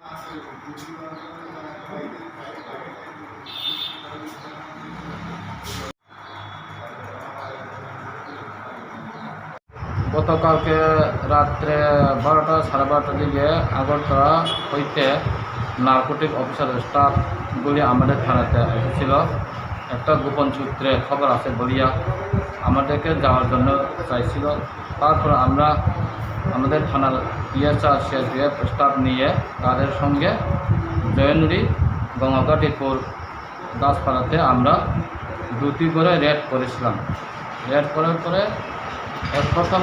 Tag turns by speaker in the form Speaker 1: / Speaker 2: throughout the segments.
Speaker 1: গতকালকে রাত্রে 12টা সাড়ে 12টার দিকে আগরতলা হইতে নার্কোটিক অফিসার স্টাফগুলি আমাদের থানাতে এসেছিল। একটা গোপন সূত্রে খবর আছে বলিয়া আমাদেরকে যাওয়ার জন্য চাইছিল। তারপর আমরা আমাদের থানার পিএসআর সিআরপিএফ স্টাফ নিয়ে তাদের সঙ্গে জয়নুরি গঙ্গাঘাটিপুর গাছপালাতে আমরা দুটি করে রেড করেছিলাম। রেড করার পরে প্রথম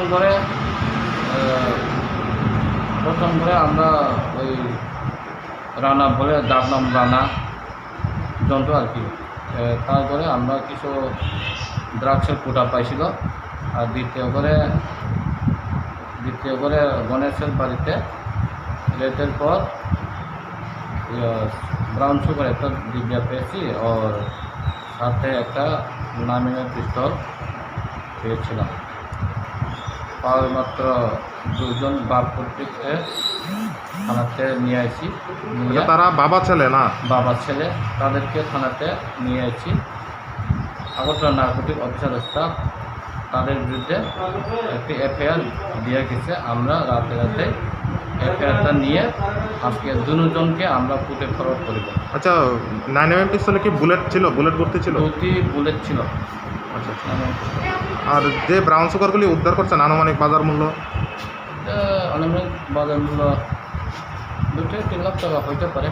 Speaker 1: করে আমরা ওই রানা বলে যার নাম রানা জন্তু আর কি, তারপরে আমরা কিছু দ্রাক্ষের কুটা পাইছিল। আর দ্বিতীয় করে গণেশের বাড়িতে রেটের পর ব্রাউন সুগার একটা ডিবিয়া পেয়েছি, আর সাথে একটা নামিনের পিস্তল পেয়েছিলাম। পাওয়ার মাত্র দুজন বাপ কর্তৃককে থানাতে নিয়ে আসি।
Speaker 2: তারা বাবা ছেলে না?
Speaker 1: বাবা ছেলে, তাদেরকে থানাতে নিয়ে আসি। আগরতলা নার্কোটিক অফিসার স্টাফ তাদের বিরুদ্ধে একটি এফআইআর দিয়ে গেছে। আমরা রাতে এফআইআরটা নিয়ে আজকে দুজনকে আমরা কোর্টে ফরওয়ার্ড করিব।
Speaker 2: আচ্ছা, 9mm পিস্তলে কি বুলেট ছিল? বুলেট ভর্তি ছিল?
Speaker 1: দুটি বুলেট ছিল।
Speaker 2: আচ্ছা। আর যে ব্রাউন সুগারগুলি উদ্ধার করছেন আনুমানিক বাজার মূল্য?
Speaker 1: আনুমানিক বাজার মূল্য 2 থেকে 3 লাখ টাকা হইতে পারে।